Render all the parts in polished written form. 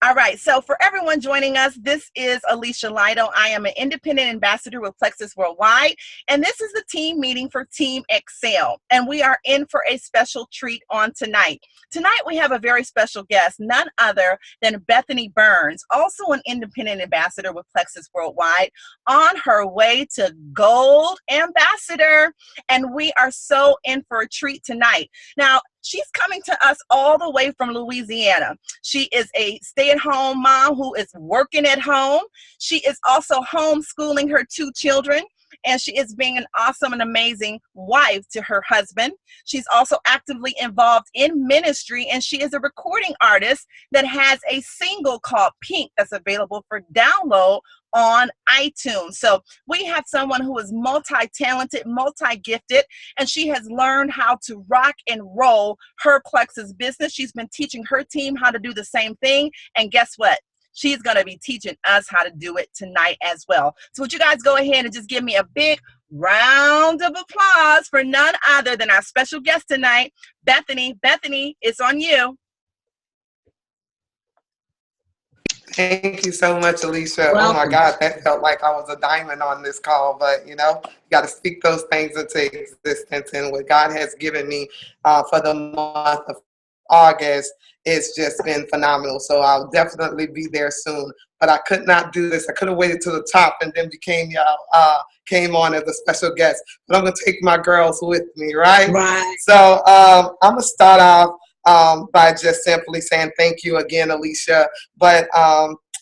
All right, so for everyone joining us, this is Alicia Lytle. I am an independent ambassador with Plexus Worldwide, and this is the team meeting for Team Excel, and we are in for a special treat on tonight. Tonight, we have a very special guest, none other than Bethany Burns, also an independent ambassador with Plexus Worldwide, on her way to Gold Ambassador, and we are so in for a treat tonight. Now, she's coming to us all the way from Louisiana. She is a stay-at-home mom who is working at home. She is also homeschooling her 2 children, and she is being an awesome and amazing wife to her husband. She's also actively involved in ministry, and she is a recording artist that has a single called Pink that's available for download on iTunes. So we have someone who is multi-talented, multi-gifted, and she has learned how to rock and roll her Plexus business. She's been teaching her team how to do the same thing. And guess what? She's going to be teaching us how to do it tonight as well. So would you guys go ahead and just give me a big round of applause for none other than our special guest tonight, Bethany. Bethany, it's on you. Thank you so much, Alicia. Welcome. Oh my God, that felt like I was a diamond on this call, but you got to speak those things into existence. And what God has given me for the month of August, it's just been phenomenal. So I'll definitely be there soon. But I could not do this. I could have waited to the top and then came on as a special guest. But I'm gonna take my girls with me, right? Right. So I'm gonna start off by just simply saying thank you again, Alicia. But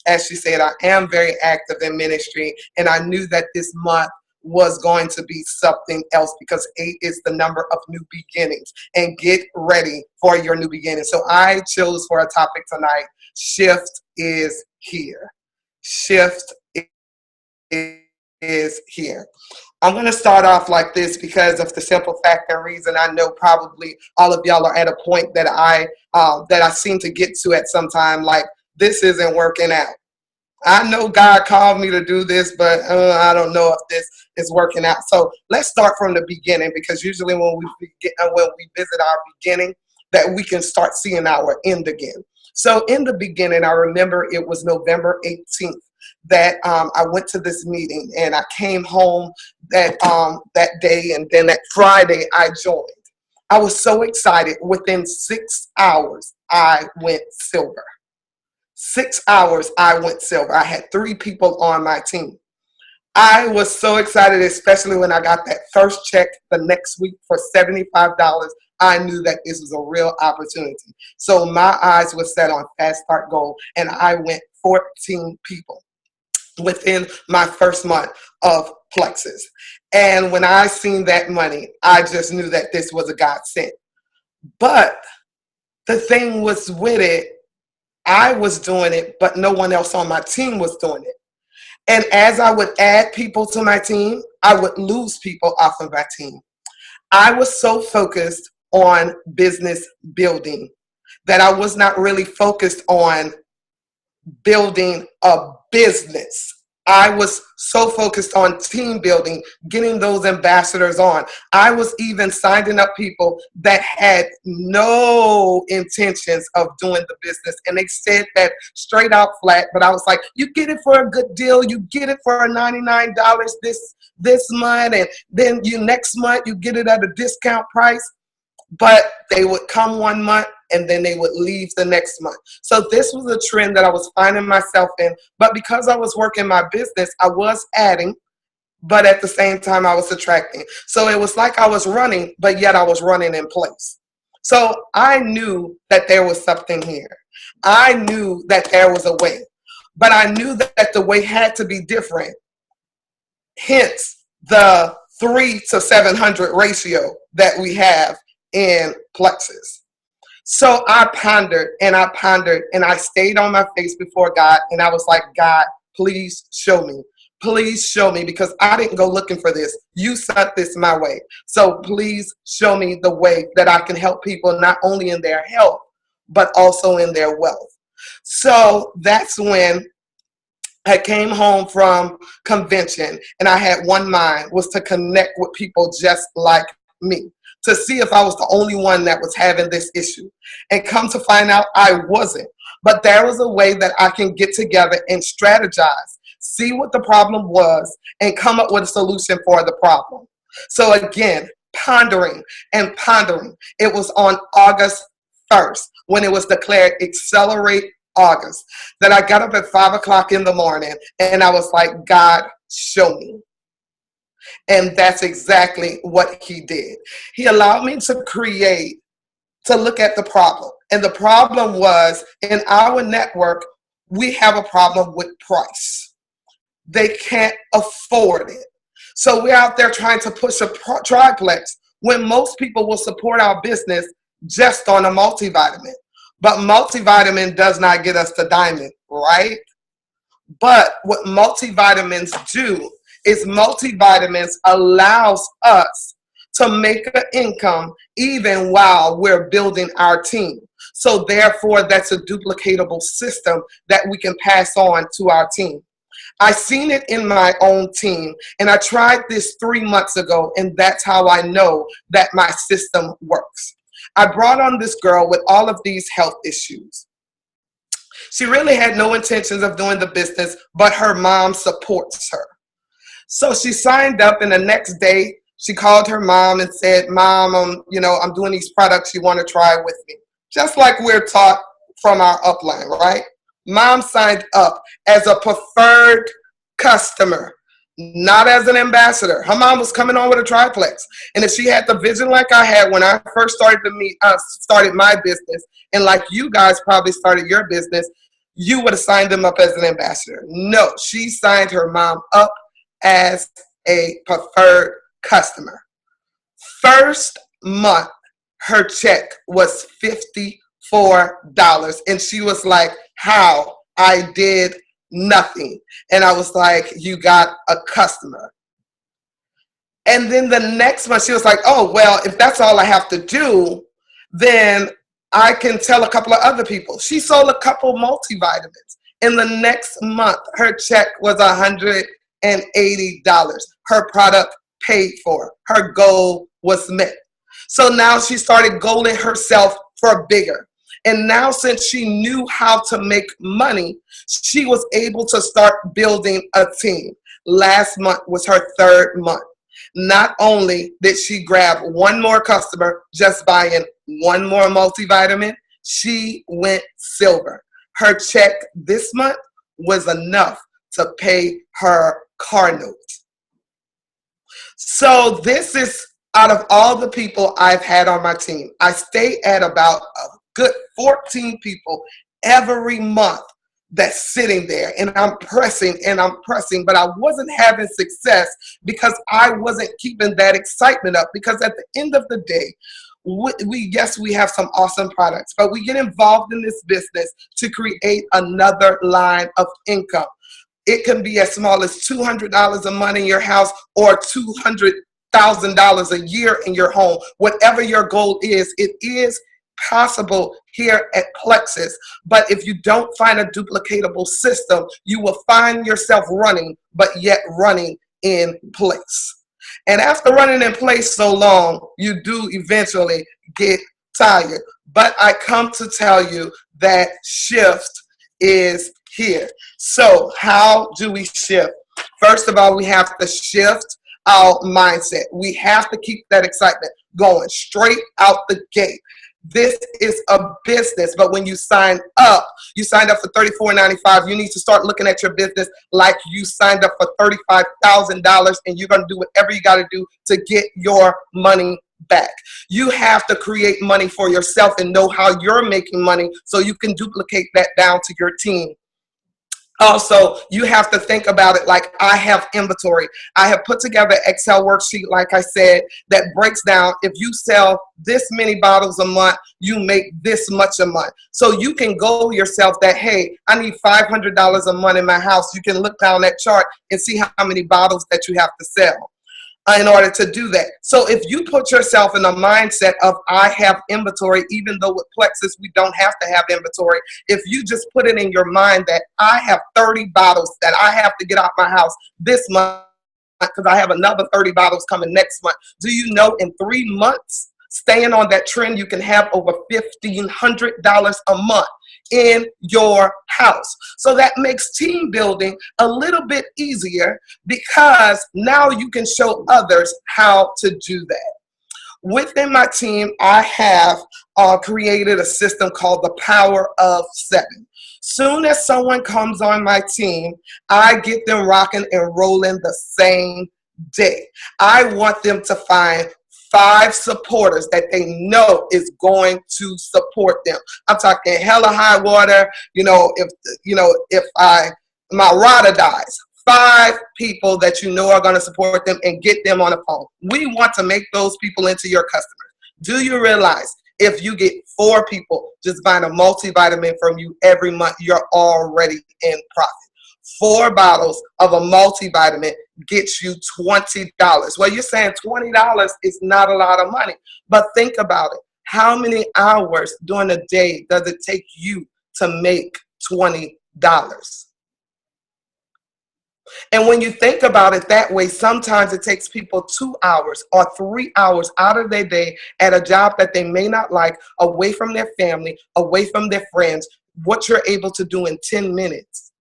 as she said, I am very active in ministry, and I knew that this month was going to be something else because 8 is the number of new beginnings, and get ready for your new beginning. So I chose for a topic tonight, shift is here. Shift is here. I'm going to start off like this because of the simple fact and reason I know probably all of y'all are at a point that I seem to get to at some time, like this isn't working out. I know God called me to do this, but I don't know if this is working out. So let's start from the beginning, because usually when we visit our beginning, that we can start seeing our end again. So in the beginning, I remember it was November 18th. That I went to this meeting, and I came home that day, and then that Friday I joined. I was so excited. Within 6 hours, I went silver. 6 hours, I went silver. I had 3 people on my team. I was so excited, especially when I got that first check the next week for $75. I knew that this was a real opportunity. So my eyes were set on Fast Start Goal, and I went 14 people within my first month of Plexus. And when I seen that money, I just knew that this was a God sent. But the thing was with it, I was doing it, but no one else on my team was doing it. And as I would add people to my team, I would lose people off of my team. I was so focused on business building that I was not really focused on building a business. I was so focused on team building, getting those ambassadors on. I was even signing up people that had no intentions of doing the business. And they said that straight out flat, but I was like, you get it for a good deal. You get it for $99 this month. And then next month, you get it at a discount price. But they would come one month and then they would leave the next month. So this was a trend that I was finding myself in. But because I was working my business, I was adding, but at the same time I was subtracting. So it was like I was running, but yet I was running in place. So I knew that there was something here. I knew that there was a way, but I knew that the way had to be different. Hence the 3 to 700 ratio that we have in Plexus. So I pondered and I stayed on my face before God, and I was like, God, please show me. Please show me, because I didn't go looking for this. You sent this my way. So please show me the way that I can help people, not only in their health, but also in their wealth. So that's when I came home from convention, and I had one mind, was to connect with people just like me. to see if I was the only one that was having this issue. And come to find out, I wasn't. But there was a way that I can get together and strategize, see what the problem was, and come up with a solution for the problem. So again, pondering and pondering. It was on August 1st when it was declared Accelerate August that I got up at 5 o'clock in the morning and I was like, God, show me. And that's exactly what he did. He allowed me to look at the problem. And the problem was, in our network, we have a problem with price. They can't afford it. So we're out there trying to push a triplex when most people will support our business just on a multivitamin. But multivitamin does not get us to diamond, right? But what multivitamins do is multivitamins allows us to make an income even while we're building our team. So therefore, that's a duplicatable system that we can pass on to our team. I seen it in my own team, and I tried this 3 months ago, and that's how I know that my system works. I brought on this girl with all of these health issues. She really had no intentions of doing the business, but her mom supports her. So she signed up, and the next day she called her mom and said, Mom, I'm doing these products you want to try with me. Just like we're taught from our upline, right? Mom signed up as a preferred customer, not as an ambassador. Her mom was coming on with a triplex. And if she had the vision like I had when I first started my business, and like you guys probably started your business, you would have signed them up as an ambassador. No, she signed her mom up as a preferred customer. First month, her check was $54. And she was like, how? I did nothing. And I was like, you got a customer. And then the next month she was like, oh, well, if that's all I have to do, then I can tell a couple of other people. She sold a couple multivitamins. In the next month, her check was $180. Her product paid for. Her goal was met. So now she started goaling herself for bigger. And now, since she knew how to make money, she was able to start building a team. Last month was her 3rd month. Not only did she grab one more customer just buying one more multivitamin, she went silver. Her check this month was enough to pay her car note. So this is out of all the people I've had on my team. I stay at about a good 14 people every month that's sitting there, and I'm pressing, but I wasn't having success because I wasn't keeping that excitement up. Because at the end of the day, we have some awesome products, but we get involved in this business to create another line of income. It can be as small as $200 a month in your house or $200,000 a year in your home. Whatever your goal is, it is possible here at Plexus. But if you don't find a duplicatable system, you will find yourself running, but yet running in place. And after running in place so long, you do eventually get tired. But I come to tell you that shift is here. So how do we shift? First of all, we have to shift our mindset. We have to keep that excitement going straight out the gate. This is a business, but when you signed up for $34.95. You need to start looking at your business like you signed up for $35,000, and you're going to do whatever you got to do to get your money back. You have to create money for yourself and know how you're making money so you can duplicate that down to your team. Also, you have to think about it like I have inventory. I have put together an Excel worksheet, like I said, that breaks down if you sell this many bottles a month, you make this much a month. So you can goal yourself that, hey, I need $500 a month in my house. You can look down that chart and see how many bottles that you have to sell in order to do that. So if you put yourself in a mindset of I have inventory, even though with Plexus we don't have to have inventory, if you just put it in your mind that I have 30 bottles that I have to get out my house this month because I have another 30 bottles coming next month, do you know in 3 months Staying on that trend, you can have over $1,500 a month in your house. So that makes team building a little bit easier because now you can show others how to do that. Within my team, I have created a system called the Power of Seven. Soon as someone comes on my team, I get them rocking and rolling the same day. I want them to find 5 supporters that they know is going to support them. I'm talking hella high water. If my router dies, 5 people that you know are going to support them and get them on the phone. We want to make those people into your customers. Do you realize if you get 4 people just buying a multivitamin from you every month, you're already in profit? 4 bottles of a multivitamin gets you $20. Well, you're saying $20 is not a lot of money, but think about it. How many hours during a day does it take you to make $20? And when you think about it that way, sometimes it takes people 2 hours or 3 hours out of their day at a job that they may not like, away from their family, away from their friends. What you're able to do in 10 minutes,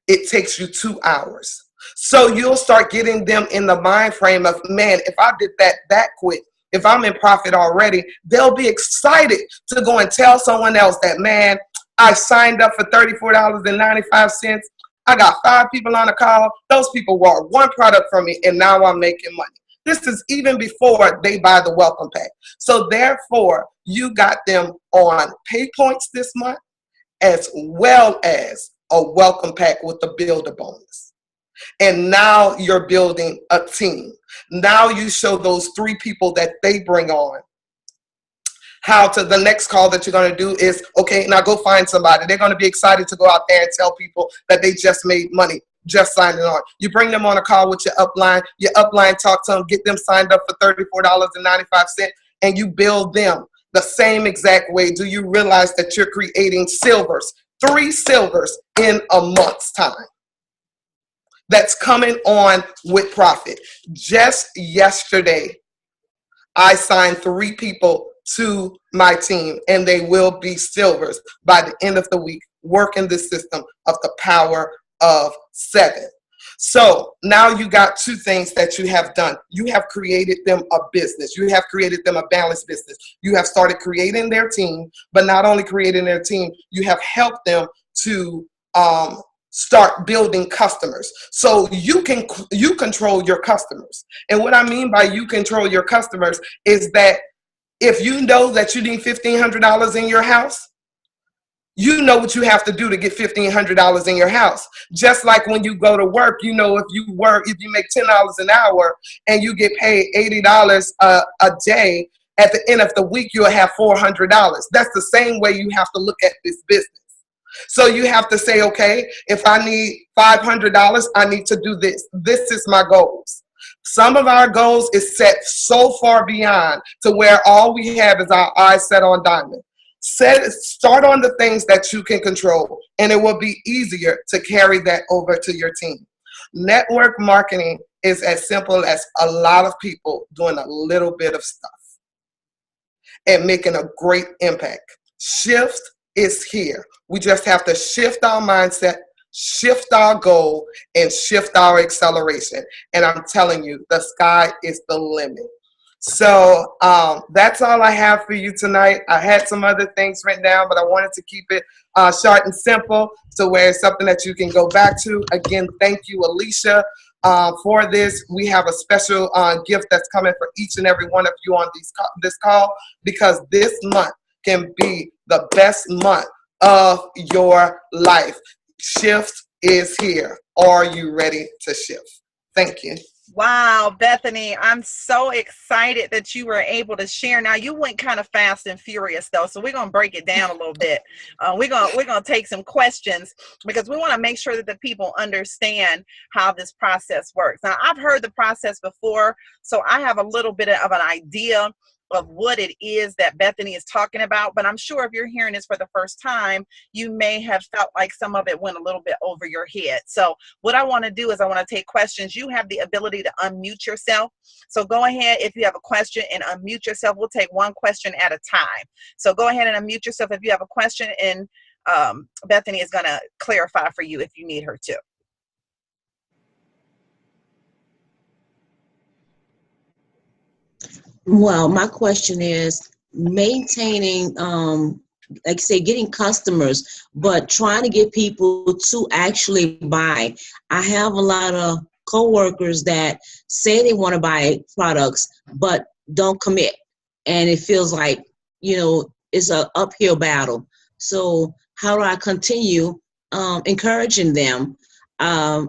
it takes you 2 hours. So you'll start getting them in the mind frame of, man, if I did that quick, if I'm in profit already, they'll be excited to go and tell someone else that, man, I signed up for $34.95. I got 5 people on the call. Those people bought 1 product from me, and now I'm making money. This is even before they buy the welcome pack. So therefore, you got them on pay points this month, as well as a welcome pack with the builder bonus. And now you're building a team. Now you show those 3 people that they bring on how to, the next call that you're going to do is, okay, now go find somebody. They're going to be excited to go out there and tell people that they just made money, just signing on. You bring them on a call with your upline talk to them, get them signed up for $34.95, and you build them the same exact way. Do you realize that you're creating silvers, 3 silvers in a month's time? That's coming on with profit. Just yesterday, I signed 3 people to my team, and they will be silvers by the end of the week, working the system of the Power of 7. So now you got 2 things that you have done. You have created them a business. You have created them a balanced business. You have started creating their team, but not only creating their team, you have helped them to start building customers. So you control your customers. And what I mean by you control your customers is that if you know that you need $1,500 in your house, you know what you have to do to get $1,500 in your house. Just like when you go to work, you know, if you make $10 an hour and you get paid $80 a day, at the end of the week, you'll have $400. That's the same way you have to look at this business. So you have to say, okay, if I need $500, I need to do this. This is my goals. Some of our goals is set so far beyond to where all we have is our eyes set on diamond. Start on the things that you can control, and it will be easier to carry that over to your team. Network marketing is as simple as a lot of people doing a little bit of stuff and making a great impact. Shift is here. We just have to shift our mindset, shift our goal, and shift our acceleration. And I'm telling you, the sky is the limit. So that's all I have for you tonight. I had some other things written down, but I wanted to keep it short and simple so where it's something that you can go back to. Again, thank you, Alicia, for this. We have a special gift that's coming for each and every one of you on this call, because this month can be the best month of your life. Shift is here. Are you ready to shift? Thank you. Wow, Bethany, I'm so excited that you were able to share. Now, you went kind of fast and furious, though, so we're going to break it down a little bit. We're going to take some questions because we want to make sure that the people understand how this process works. Now, I've heard the process before, so I have a little bit of an idea of what it is that Bethany is talking about. But I'm sure if you're hearing this for the first time, you may have felt like some of it went a little bit over your head. So what I want to do is I want to take questions. You have the ability to unmute yourself. So go ahead if you have a question and unmute yourself. We'll take one question at a time. So go ahead and unmute yourself if you have a question, and Bethany is going to clarify for you if you need her to. Well, my question is maintaining, like say, getting customers, but trying to get people to actually buy. I have a lot of coworkers that say they want to buy products, but don't commit. And it feels like, it's an uphill battle. So how do I continue encouraging them? I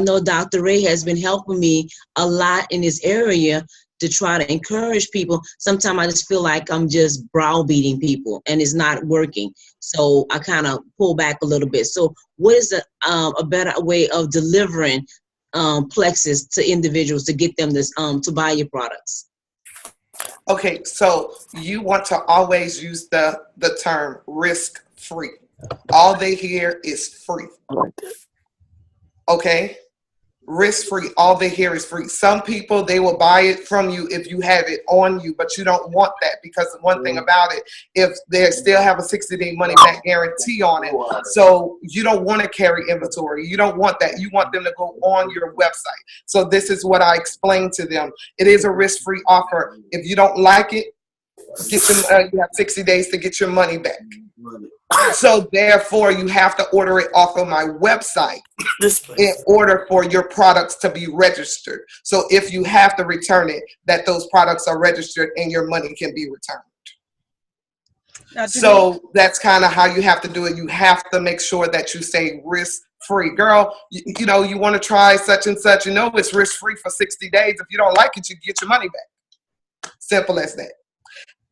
know Dr. Ray has been helping me a lot in this area to try to encourage people. Sometimes I just feel like I'm just browbeating people and it's not working. So I kind of pull back a little bit. So what is a better way of delivering Plexus to individuals to get them this to buy your products? Okay, so you want to always use the term risk-free. All they hear is free. Okay? Risk-free. All they hear is free. Some people, they will buy it from you if you have it on you, but you don't want that, because one thing about it, if they still have a 60-day money back guarantee on it, so you don't want to carry inventory. You don't want that. You want them to go on your website. So this is what I explained to them. It is a risk-free offer. If you don't like it, get them. You have 60 days to get your money back. So therefore, you have to order it off of my website in order for your products to be registered. So if you have to return it, that those products are registered and your money can be returned. So that's kind of how you have to do it. You have to make sure that you say risk-free. Girl, you want to try such and such, it's risk-free for 60 days. If you don't like it, you get your money back. Simple as that.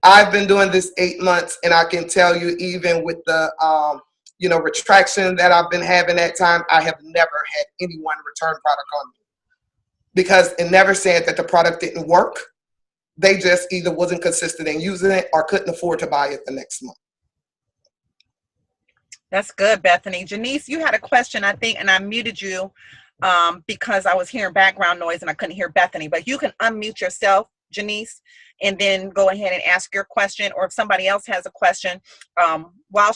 I've been doing this 8 months, and I can tell you, even with the, retraction that I've been having at time, I have never had anyone return product on me, because it never said that the product didn't work. They just either wasn't consistent in using it or couldn't afford to buy it the next month. That's good, Bethany. Janice, you had a question, I think, and I muted you because I was hearing background noise and I couldn't hear Bethany, but you can unmute yourself, Janice, and then go ahead and ask your question. Or if somebody else has a question, while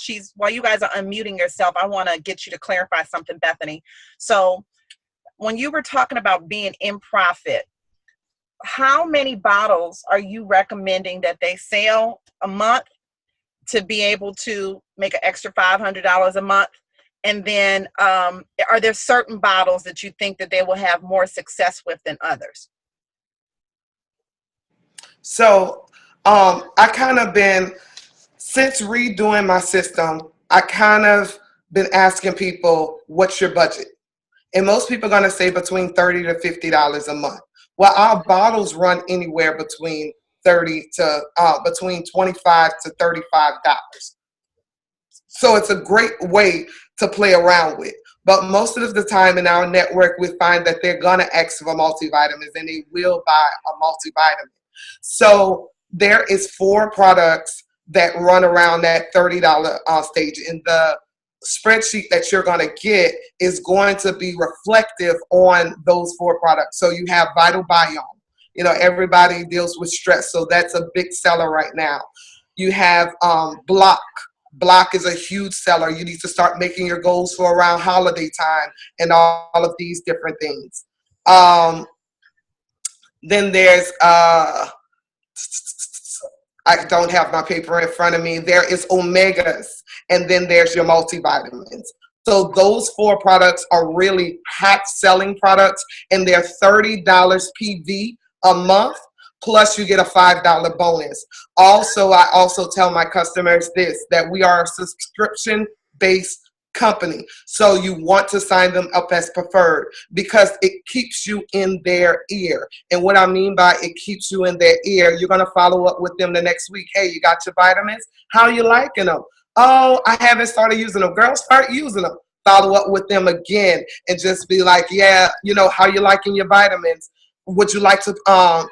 you guys are unmuting yourself, I want to get you to clarify something, Bethany. So when you were talking about being in profit, how many bottles are you recommending that they sell a month to be able to make an extra $500 a month? And then are there certain bottles that you think that they will have more success with than others? So I kind of been, since redoing my system, I kind of been asking people, what's your budget? And most people are going to say between $30 to $50 a month. Well, our bottles run anywhere between between $25 to $35. So it's a great way to play around with. But most of the time in our network, we find that they're going to ask for multivitamins, and they will buy a multivitamin. So there is 4 products that run around that $30 stage. And the spreadsheet that you're going to get is going to be reflective on those 4 products. So you have Vital Biome. Everybody deals with stress, so that's a big seller right now. You have Block. Block is a huge seller. You need to start making your goals for around holiday time and all of these different things. Then there's, I don't have my paper in front of me. There is Omegas, and then there's your multivitamins. So those 4 products are really hot selling products, and they're $30 PV a month, plus you get a $5 bonus. Also, I also tell my customers that we are a subscription-based company. So you want to sign them up as preferred, because it keeps you in their ear. And what I mean by it keeps you in their ear, you're going to follow up with them the next week. Hey, you got your vitamins? How are you liking them? Oh, I haven't started using them. Girl, start using them. Follow up with them again and just be like, yeah, how you liking your vitamins? would you like to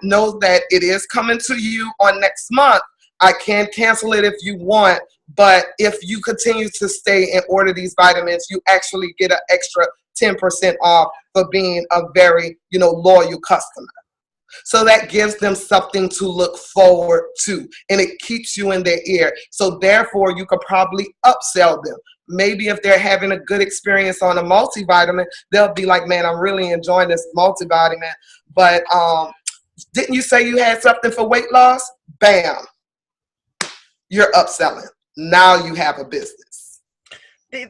know that it is coming to you on next month? I can cancel it if you want, but if you continue to stay and order these vitamins, you actually get an extra 10% off for being a very, loyal customer. So that gives them something to look forward to, and it keeps you in their ear. So therefore, you could probably upsell them. Maybe if they're having a good experience on a multivitamin, they'll be like, man, I'm really enjoying this multivitamin. But didn't you say you had something for weight loss? Bam. You're upselling. Now you have a business.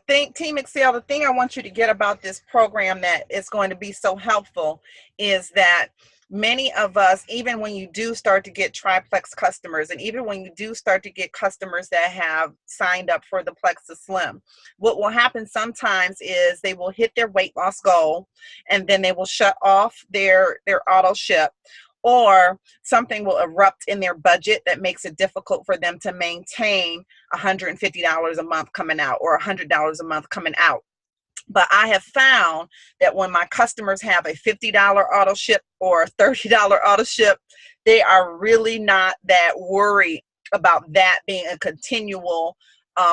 Team Excel, the thing I want you to get about this program that is going to be so helpful is that many of us, even when you do start to get triplex customers, and even when you do start to get customers that have signed up for the Plexus Slim, what will happen sometimes is they will hit their weight loss goal and then they will shut off their auto ship, or something will erupt in their budget that makes it difficult for them to maintain $150 a month coming out or $100 a month coming out. But I have found that when my customers have a $50 auto ship or a $30 auto ship, they are really not that worried about that being a continual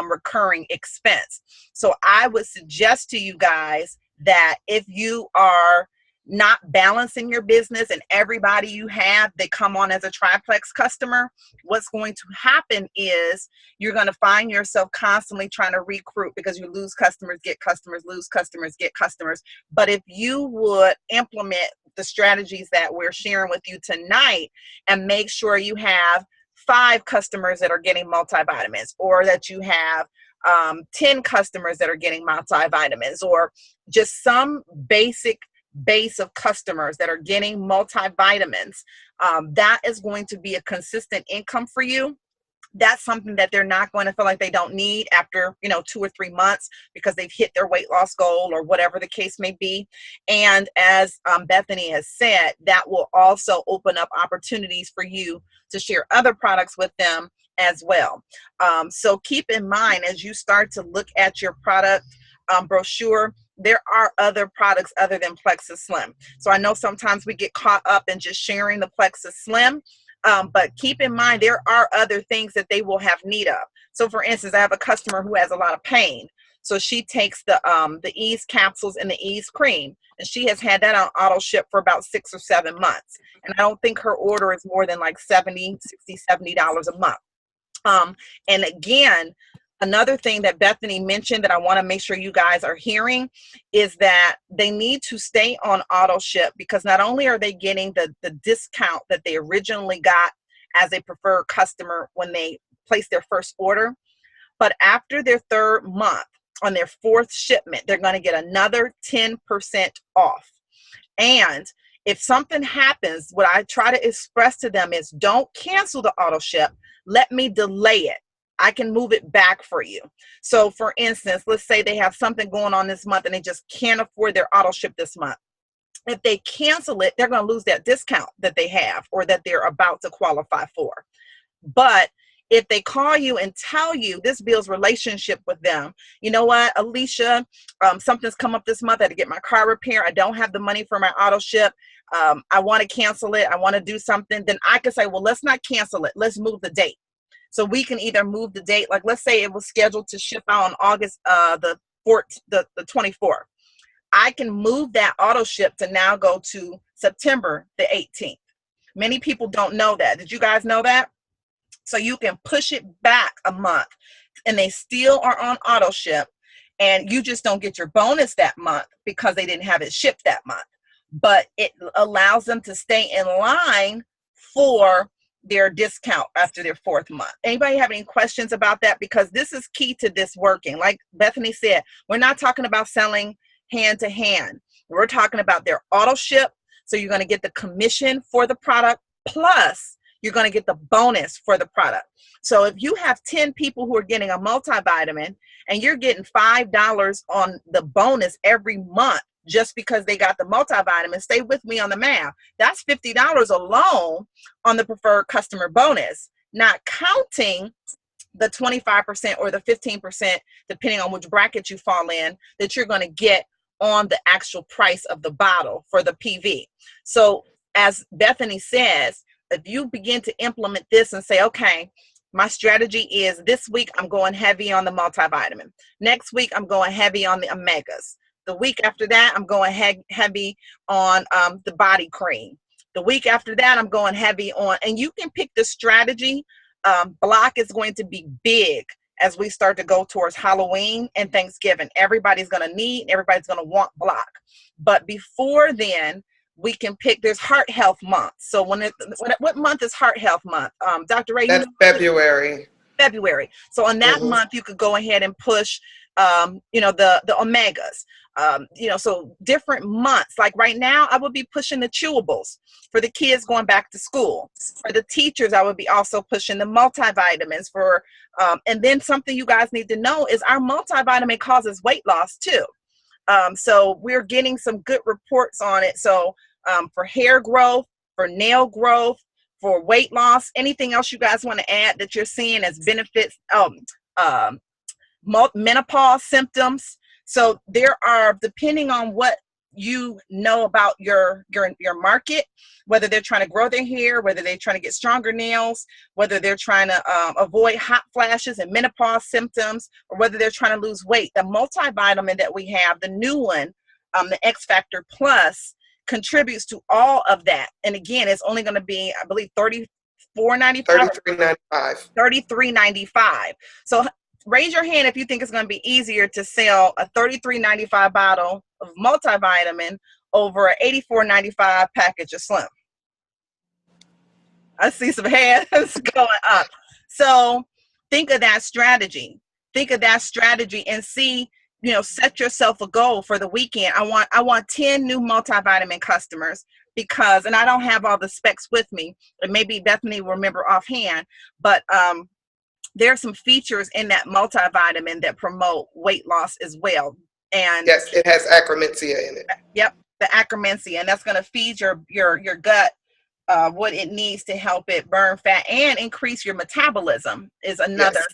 recurring expense. So I would suggest to you guys that if you are not balancing your business and everybody you have, they come on as a triplex customer, what's going to happen is you're going to find yourself constantly trying to recruit because you lose customers, get customers, lose customers, get customers. But if you would implement the strategies that we're sharing with you tonight and make sure you have 5 customers that are getting multivitamins, or that you have 10 customers that are getting multivitamins, or just some basic base of customers that are getting multivitamins, that is going to be a consistent income for you. That's something that they're not going to feel like they don't need after 2 or 3 months because they've hit their weight loss goal or whatever the case may be. And as Bethany has said, that will also open up opportunities for you to share other products with them as well. So keep in mind, as you start to look at your product brochure, there are other products other than Plexus Slim. So I know sometimes we get caught up in just sharing the Plexus Slim, but keep in mind there are other things that they will have need of. So for instance, I have a customer who has a lot of pain. So she takes the Ease capsules and the Ease cream, and she has had that on auto ship for about 6 or 7 months. And I don't think her order is more than like $70 a month. And again, another thing that Bethany mentioned that I want to make sure you guys are hearing is that they need to stay on auto ship, because not only are they getting the discount that they originally got as a preferred customer when they placed their first order, but after their 3rd month, on their 4th shipment, they're going to get another 10% off. And if something happens, what I try to express to them is, don't cancel the auto ship. Let me delay it. I can move it back for you. So for instance, let's say they have something going on this month and they just can't afford their auto ship this month. If they cancel it, they're going to lose that discount that they have or that they're about to qualify for. But if they call you and tell you, this builds relationship with them. You know what, Alicia, something's come up this month. I had to get my car repaired. I don't have the money for my auto ship. I want to cancel it. I want to do something. Then I can say, well, let's not cancel it. Let's move the date. So we can either move the date, like let's say it was scheduled to ship out on August the 24th. I can move that auto ship to now go to September the 18th. Many people don't know that. Did you guys know that? So you can push it back a month and they still are on auto ship, and you just don't get your bonus that month because they didn't have it shipped that month. But it allows them to stay in line for their discount after their 4th month. Anybody have any questions about that? Because this is key to this working. Like Bethany said, we're not talking about selling hand to hand. We're talking about their auto ship. So you're going to get the commission for the product, plus you're going to get the bonus for the product. So if you have 10 people who are getting a multivitamin and you're getting $5 on the bonus every month just because they got the multivitamin, stay with me on the math. That's $50 alone on the preferred customer bonus, not counting the 25% or the 15%, depending on which bracket you fall in, that you're going to get on the actual price of the bottle for the PV. So as Bethany says, if you begin to implement this and say, okay, my strategy is this week I'm going heavy on the multivitamin. Next week I'm going heavy on the omegas. The week after that I'm going heavy on the body cream. The week after that I'm going heavy on, and you can pick the strategy. Block is going to be big as we start to go towards Halloween and Thanksgiving. Everybody's going to want block. But before then, we can pick, there's Heart Health Month. So what month is Heart Health Month? Dr. Ray? That's February. February. So on that month, you could go ahead and push, the omegas. So different months. Like right now, I would be pushing the chewables for the kids going back to school. For the teachers, I would be also pushing the multivitamins and then something you guys need to know is our multivitamin causes weight loss too. So we're getting some good reports on it. So for hair growth, for nail growth, for weight loss, anything else you guys want to add that you're seeing as benefits, menopause symptoms. So there are, depending on what you know about your market, whether they're trying to grow their hair, whether they're trying to get stronger nails, whether they're trying to avoid hot flashes and menopause symptoms, or whether they're trying to lose weight. The multivitamin that we have, the new one, the X Factor Plus, contributes to all of that. And again, it's only going to be, I believe, $34.95. $33.95. So raise your hand if you think it's going to be easier to sell a $33.95 bottle of multivitamin over an $84.95 package of Slim. I see some hands going up. So think of that strategy. And see, set yourself a goal for the weekend. I want 10 new multivitamin customers because, and I don't have all the specs with me, and maybe Bethany will remember offhand, but there are some features in that multivitamin that promote weight loss as well. And yes, it has Akkermansia in it. Yep, the Akkermansia, and that's going to feed your gut what it needs to help it burn fat and increase your metabolism is another. Yes.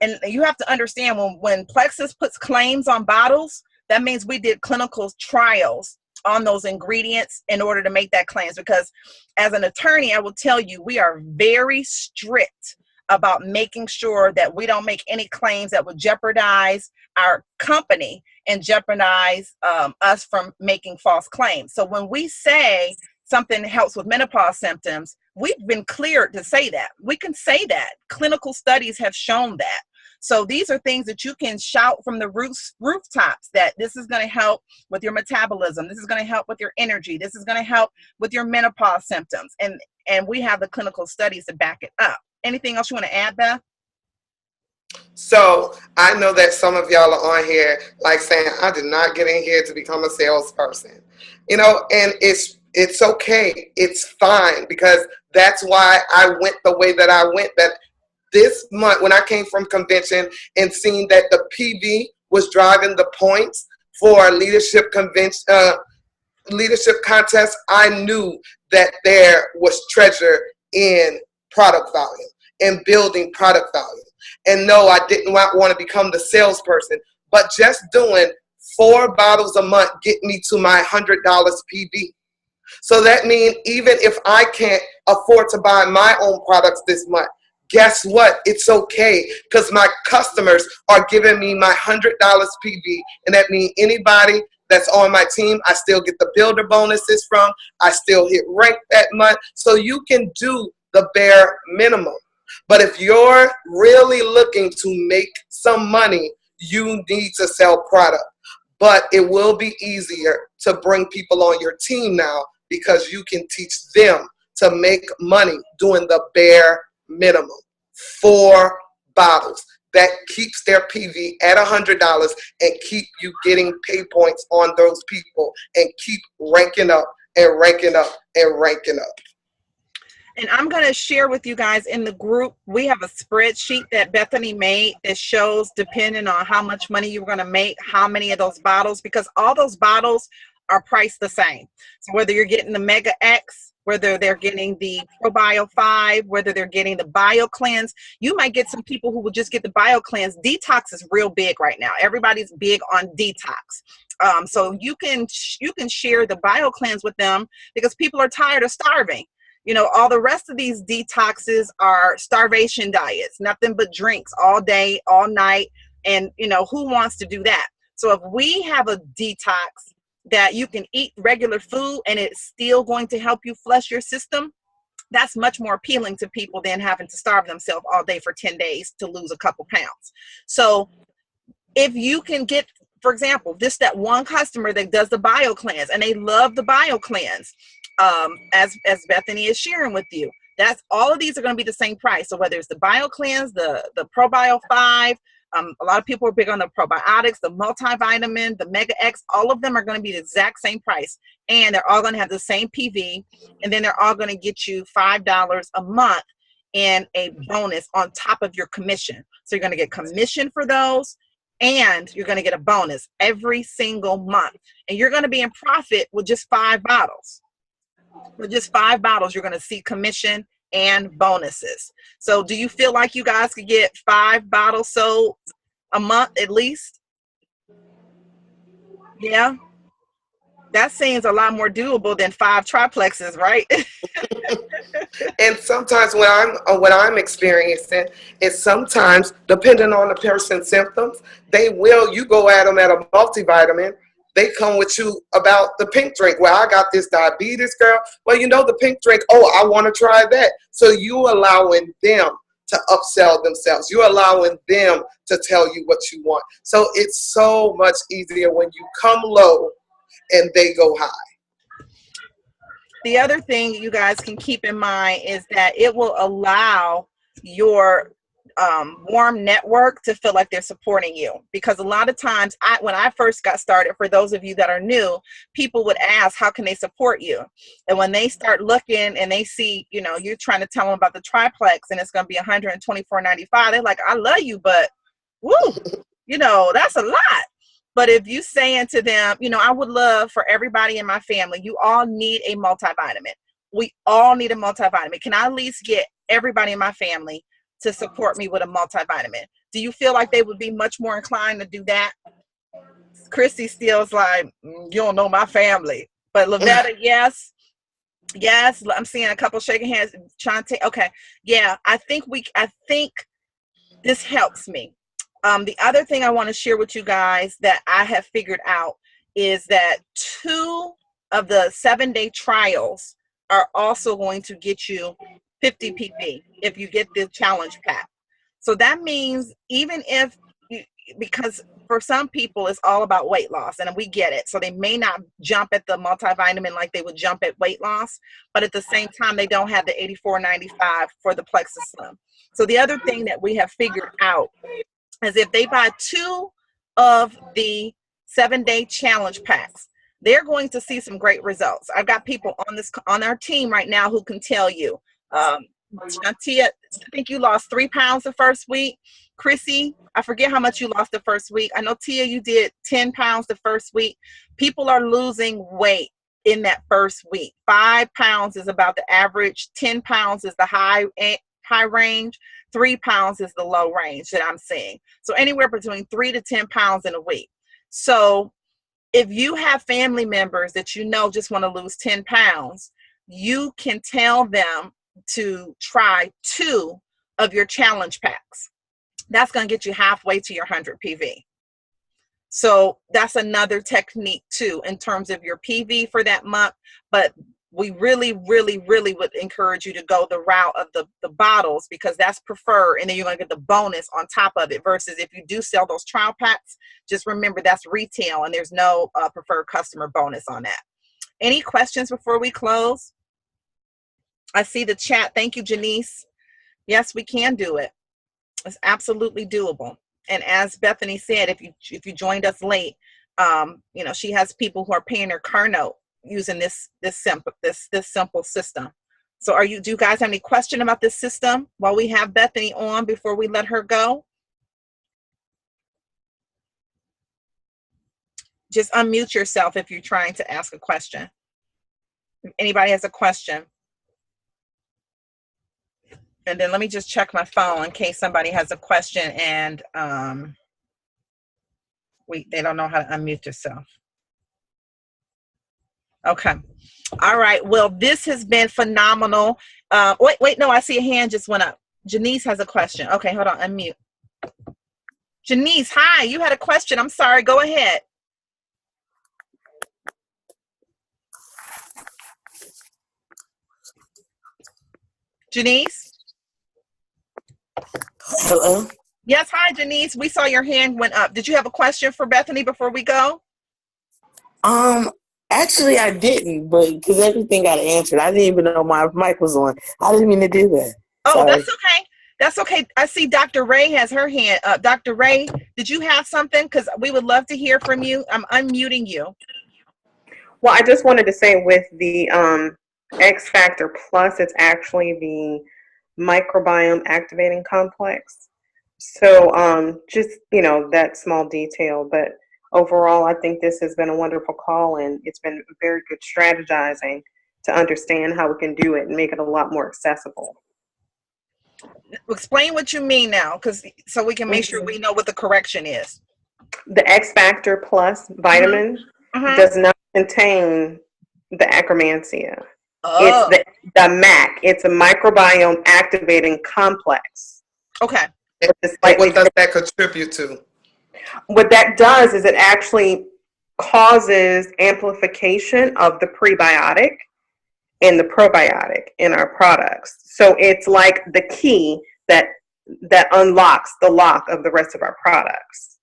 And you have to understand when Plexus puts claims on bottles, that means we did clinical trials on those ingredients in order to make that claims. Because as an attorney, I will tell you, we are very strict about making sure that we don't make any claims that would jeopardize our company and jeopardize us from making false claims. So when we say something helps with menopause symptoms, we've been cleared to say that. We can say that. Clinical studies have shown that. So these are things that you can shout from the rooftops that this is going to help with your metabolism. This is going to help with your energy. This is going to help with your menopause symptoms. And we have the clinical studies to back it up. Anything else you want to add, Beth? So I know that some of y'all are on here like saying, I did not get in here to become a salesperson. And it's okay. It's fine, because that's why I went the way that I went. That this month, when I came from convention and seeing that the PV was driving the points for leadership contest, I knew that there was treasure in product value and building product value. And no, I didn't want to become the salesperson, but just doing 4 bottles a month get me to my $100 PV. So that means even if I can't afford to buy my own products this month, guess what? It's okay, because my customers are giving me my $100 PV, and that means anybody that's on my team, I still get the builder bonuses from. I still hit rank that month. So you can do the bare minimum. But if you're really looking to make some money, you need to sell product. But it will be easier to bring people on your team now, because you can teach them to make money doing the bare minimum. 4 bottles. That keeps their PV at $100 and keep you getting pay points on those people and keep ranking up and ranking up and ranking up. And I'm going to share with you guys in the group, we have a spreadsheet that Bethany made that shows, depending on how much money you're going to make, how many of those bottles, because all those bottles are priced the same. So whether you're getting the Mega X, whether they're getting the ProBio 5, whether they're getting the Bio Cleanse, you might get some people who will just get the Bio Cleanse. Detox is real big right now. Everybody's big on detox. So you can share the Bio Cleanse with them because people are tired of starving. You know, all the rest of these detoxes are starvation diets, nothing but drinks all day, all night. And, you know, who wants to do that? So if we have a detox that you can eat regular food and it's still going to help you flush your system, that's much more appealing to people than having to starve themselves all day for 10 days to lose a couple pounds. So if you can get, for example, that one customer that does the Bio Cleanse and they love the Bio Cleanse, as Bethany is sharing with you, that's all of these are going to be the same price. So whether it's the Bio Cleanse, the ProBio 5, a lot of people are big on the probiotics, the multivitamin, the Mega X, all of them are going to be the exact same price. And they're all going to have the same PV. And then they're all going to get you $5 a month in a bonus on top of your commission. So you're going to get commission for those, and you're going to get a bonus every single month. And you're going to be in profit with just 5 bottles. With just 5 bottles, you're going to see commission and bonuses. So do you feel like you guys could get 5 bottles sold a month at least? Yeah, that seems a lot more doable than 5 triplexes, right? And sometimes what I'm experiencing is sometimes, depending on the person's symptoms, you go at them at a multivitamin. They come with you about the pink drink. Well, I got this diabetes, girl. Well, you know, the pink drink, oh, I want to try that. So you allowing them to upsell themselves. You're allowing them to tell you what you want. So it's so much easier when you come low and they go high. The other thing you guys can keep in mind is that it will allow your warm network to feel like they're supporting you, because a lot of times when I first got started, for those of you that are new, people would ask, how can they support you? And when they start looking and they see, you know, you're trying to tell them about the triplex and it's going to be $124.95, they're like, I love you, but woo, you know, that's a lot. But if you saying to them, you know, I would love for everybody in my family, you all need a multivitamin. We all need a multivitamin. Can I at least get everybody in my family to support me with a multivitamin? Do you feel like they would be much more inclined to do that? Chrissy Steele's like, you don't know my family. But Lavetta, yes. Yes, I'm seeing a couple shaking hands. Chante, okay. Yeah, I think this helps me. The other thing I want to share with you guys that I have figured out is that 2 of the 7-day trials are also going to get you 50 pp if you get the challenge pack. So that means even if because for some people it's all about weight loss, and we get it, so they may not jump at the multivitamin like they would jump at weight loss, but at the same time they don't have the $84.95 for the Plexus Slim. So the other thing that we have figured out is if they buy 2 of the 7-day challenge packs, they're going to see some great results. I've got people on our team right now who can tell you. Tia, I think you lost 3 pounds the first week. Chrissy, I forget how much you lost the first week. I know, Tia, you did 10 pounds the first week. People are losing weight in that first week. 5 pounds is about the average. 10 pounds is the high range. 3 pounds is the low range that I'm seeing. So anywhere between 3 to 10 pounds in a week. So if you have family members that you know just want to lose 10 pounds, you can tell them to try 2 of your challenge packs. That's going to get you halfway to your 100 PV. So that's another technique too in terms of your PV for that month. But we really, really, really would encourage you to go the route of the bottles, because that's preferred, and then you're going to get the bonus on top of it, versus if you do sell those trial packs, just remember that's retail and there's no preferred customer bonus on that. Any questions before we close? I see the chat. Thank you, Janice. Yes, we can do it. It's absolutely doable. And as Bethany said, if you joined us late, you know, she has people who are paying her car note using this simple system. So do you guys have any question about this system while we have Bethany on before we let her go? Just unmute yourself if you're trying to ask a question. If anybody has a question. And then let me just check my phone in case somebody has a question and they don't know how to unmute yourself. Okay. All right. Well, this has been phenomenal. Wait, no, I see a hand just went up. Janice has a question. Okay, hold on, unmute. Janice, hi, you had a question. I'm sorry, go ahead. Janice? Hello? Yes, hi, Janice. We saw your hand went up. Did you have a question for Bethany before we go? Actually, I didn't, but because everything got answered, I didn't even know my mic was on. I didn't mean to do that. Oh, Sorry. that's okay. That's okay. I see Dr. Ray has her hand up. Dr. Ray, did you have something? Because we would love to hear from you. I'm unmuting you. Well, I just wanted to say with the X Factor Plus, it's actually the microbiome activating complex. So just, that small detail. But overall, I think this has been a wonderful call, and it's been very good strategizing to understand how we can do it and make it a lot more accessible. Explain what you mean now, so we can make sure we know what the correction is. The X Factor Plus vitamin does not contain the Akkermansia. Oh. It's the MAC. It's a microbiome activating complex. Okay. What does that contribute to? What that does is it actually causes amplification of the prebiotic and the probiotic in our products. So it's like the key that unlocks the lock of the rest of our products.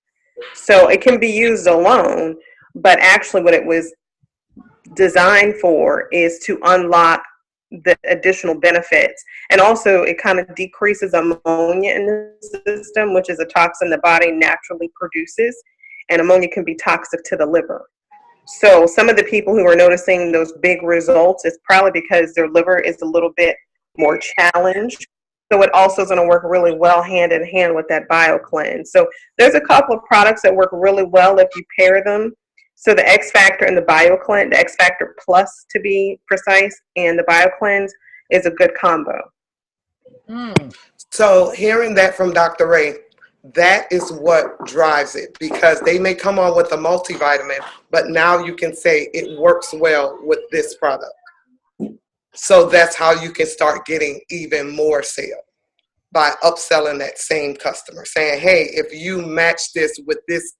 So it can be used alone, but actually what it was designed for is to unlock the additional benefits. And also it kind of decreases ammonia in the system, which is a toxin the body naturally produces. And ammonia can be toxic to the liver. So some of the people who are noticing those big results is probably because their liver is a little bit more challenged. So it also is going to work really well hand in hand with that BioCleanse. So there's a couple of products that work really well if you pair them. So the X Factor and the BioCleanse, the X Factor Plus to be precise, and the BioCleanse is a good combo. So hearing that from Dr. Ray, that is what drives it, because they may come on with a multivitamin, but now you can say it works well with this product. So that's how you can start getting even more sale, by upselling that same customer, saying, hey, if you match this with this,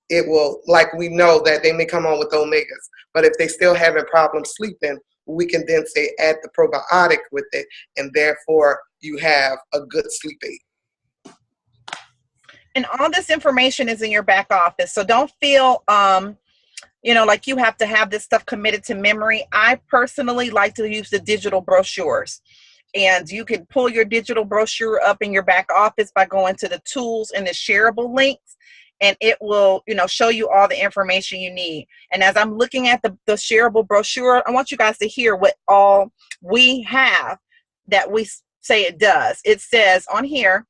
it will, like we know that they may come on with omegas, but if they still having problems sleeping, we can then say add the probiotic with it, and therefore you have a good sleep aid. And all this information is in your back office. So don't feel, like you have to have this stuff committed to memory. I personally like to use the digital brochures. And you can pull your digital brochure up in your back office by going to the tools and the shareable links. And it will, show you all the information you need. And as I'm looking at the shareable brochure, I want you guys to hear what all we have that we say it does. It says on here,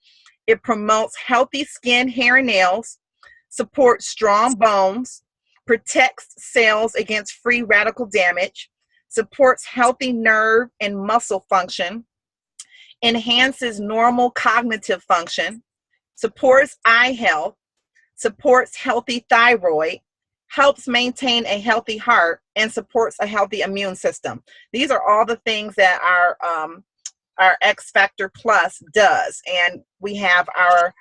it promotes healthy skin, hair, and nails, supports strong bones, protects cells against free radical damage, supports healthy nerve and muscle function, enhances normal cognitive function, supports eye health, supports healthy thyroid, helps maintain a healthy heart, and supports a healthy immune system. These are all the things that our X Factor Plus does. And we have our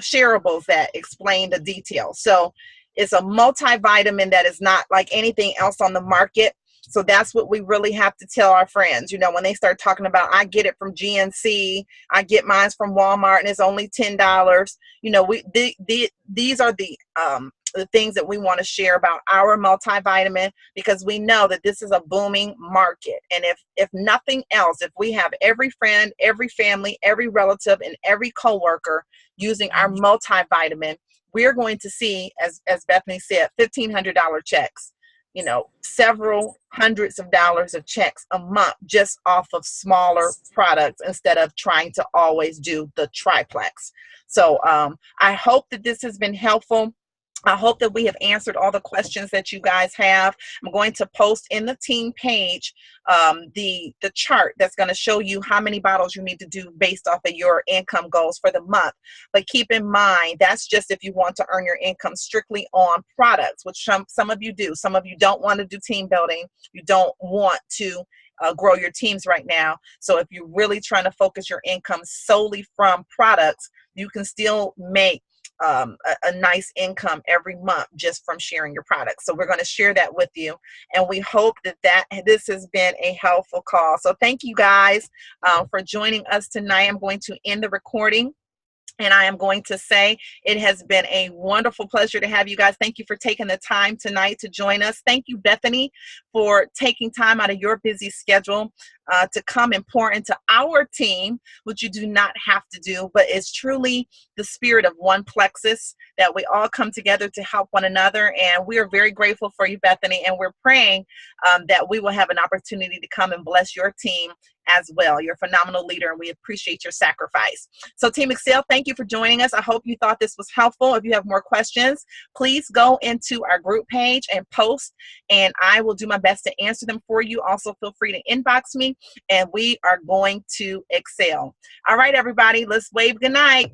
shareables that explain the details. So it's a multivitamin that is not like anything else on the market. So that's what we really have to tell our friends. When they start talking about, I get it from GNC, I get mine from Walmart and it's only $10. These are the things that we want to share about our multivitamin, because we know that this is a booming market. And if nothing else, if we have every friend, every family, every relative, and every coworker using our multivitamin, we're going to see, as Bethany said, $1,500 checks. Several hundreds of dollars of checks a month just off of smaller products instead of trying to always do the triplex. So I hope that this has been helpful. I hope that we have answered all the questions that you guys have. I'm going to post in the team page the chart that's going to show you how many bottles you need to do based off of your income goals for the month. But keep in mind, that's just if you want to earn your income strictly on products, which some of you do. Some of you don't want to do team building. You don't want to grow your teams right now. So if you're really trying to focus your income solely from products, you can still make a nice income every month just from sharing your products. So we're going to share that with you, and we hope that this has been a helpful call. So thank you guys for joining us tonight. I'm going to end the recording. And I am going to say it has been a wonderful pleasure to have you guys. Thank you for taking the time tonight to join us. Thank you, Bethany, for taking time out of your busy schedule to come and pour into our team, which you do not have to do, but it's truly the spirit of one Plexus that we all come together to help one another. And we are very grateful for you, Bethany, and we're praying that we will have an opportunity to come and bless your team as well. You're a phenomenal leader, and we appreciate your sacrifice. So Team Excel, thank you for joining us. I hope you thought this was helpful. If you have more questions, please go into our group page and post, and I will do my best to answer them for you. Also, feel free to inbox me, and we are going to excel. All right, everybody, let's wave good night.